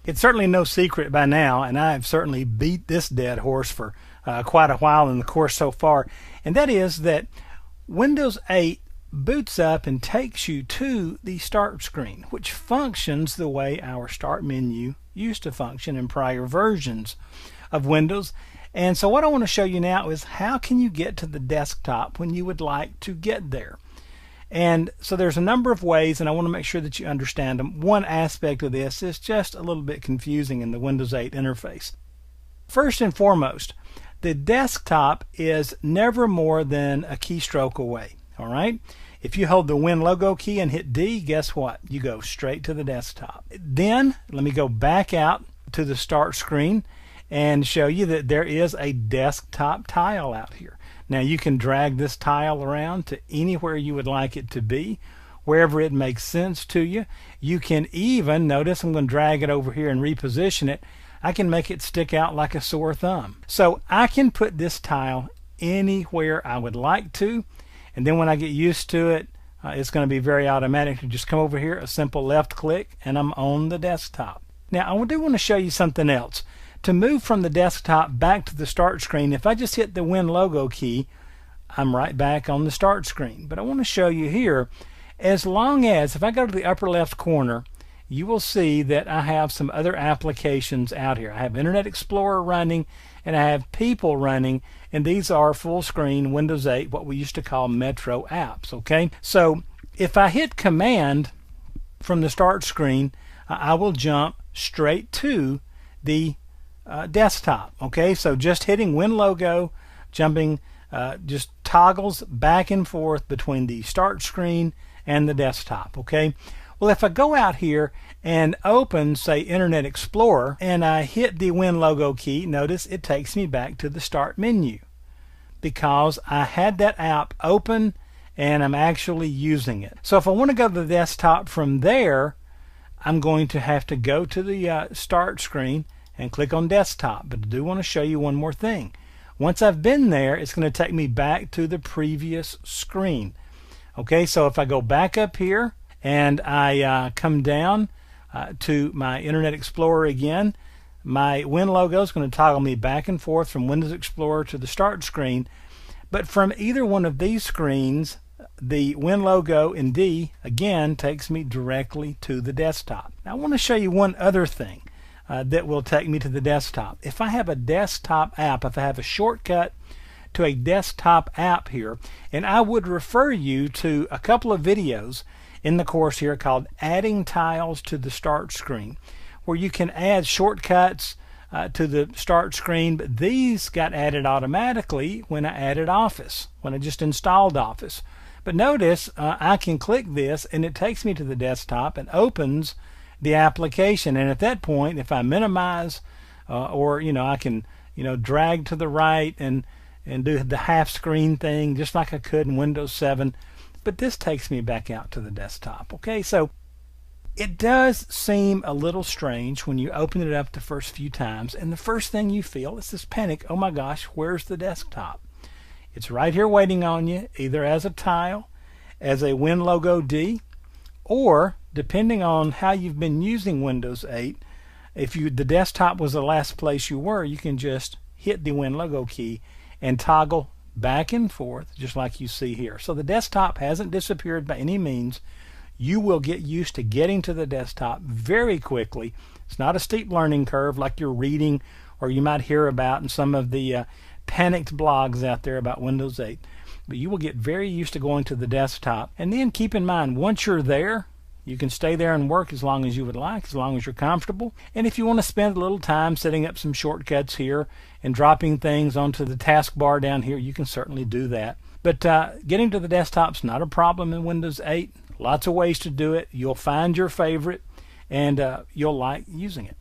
It's certainly no secret by now, and I have certainly beat this dead horse for quite a while in the course so far, and that is that Windows 8 boots up and takes you to the start screen, which functions the way our start menu used to function in prior versions of Windows. And so what I want to show you now is how can you get to the desktop when you would like to get there. And so there's a number of ways, and I want to make sure that you understand them. One aspect of this is just a little bit confusing in the Windows 8 interface. First and foremost, the desktop is never more than a keystroke away. All right? If you hold the Win logo key and hit D, guess what? You go straight to the desktop. Then let me go back out to the start screen and show you that there is a desktop tile out here. Now you can drag this tile around to anywhere you would like it to be, wherever it makes sense to you. You can even, notice I'm going to drag it over here and reposition it, I can make it stick out like a sore thumb. So I can put this tile anywhere I would like to, and then when I get used to it, it's going to be very automatic. You just come over here, a simple left click, and I'm on the desktop. Now I do want to show you something else. To move from the desktop back to the start screen, if I just hit the Win logo key, I'm right back on the start screen. But I want to show you here, as long as, if I go to the upper left corner, you will see that I have some other applications out here. I have Internet Explorer running, and I have People running, and these are full screen Windows 8, what we used to call Metro apps. Okay, so if I hit Command from the start screen, I will jump straight to the desktop. Okay, so just hitting Win logo, jumping just toggles back and forth between the start screen and the desktop. Okay, well, if I go out here and open, say, Internet Explorer, and I hit the Win logo key, notice it takes me back to the start menu because I had that app open and I'm actually using it. So if I want to go to the desktop from there, I'm going to have to go to the start screen and click on desktop. But I do want to show you one more thing. Once I've been there, it's going to take me back to the previous screen. Okay, so if I go back up here and I come down to my Internet Explorer again, my Win logo is going to toggle me back and forth from Windows Explorer to the start screen. But from either one of these screens, the Win logo in D again takes me directly to the desktop. Now I want to show you one other thing that will take me to the desktop. If I have a desktop app, if I have a shortcut to a desktop app here, and I would refer you to a couple of videos in the course here called Adding Tiles to the Start Screen, where you can add shortcuts to the start screen, but these got added automatically when I added Office, when I just installed Office. But notice I can click this and it takes me to the desktop and opens the application, and at that point, if I minimize or I can drag to the right and do the half screen thing just like I could in Windows 7, but this takes me back out to the desktop. Okay, so it does seem a little strange when you open it up the first few times and the first thing you feel is this panic. Oh my gosh, where's the desktop? It's right here waiting on you, either as a tile, as a Win logo D, or depending on how you've been using Windows 8, if the desktop was the last place you were, you can just hit the Win logo key and toggle back and forth just like you see here. So the desktop hasn't disappeared by any means. You will get used to getting to the desktop very quickly. It's not a steep learning curve like you're reading or you might hear about in some of the panicked blogs out there about Windows 8. But you will get very used to going to the desktop. And then keep in mind, once you're there, you can stay there and work as long as you would like, as long as you're comfortable. And if you want to spend a little time setting up some shortcuts here and dropping things onto the taskbar down here, you can certainly do that. But getting to the desktop's not a problem in Windows 8. Lots of ways to do it. You'll find your favorite and you'll like using it.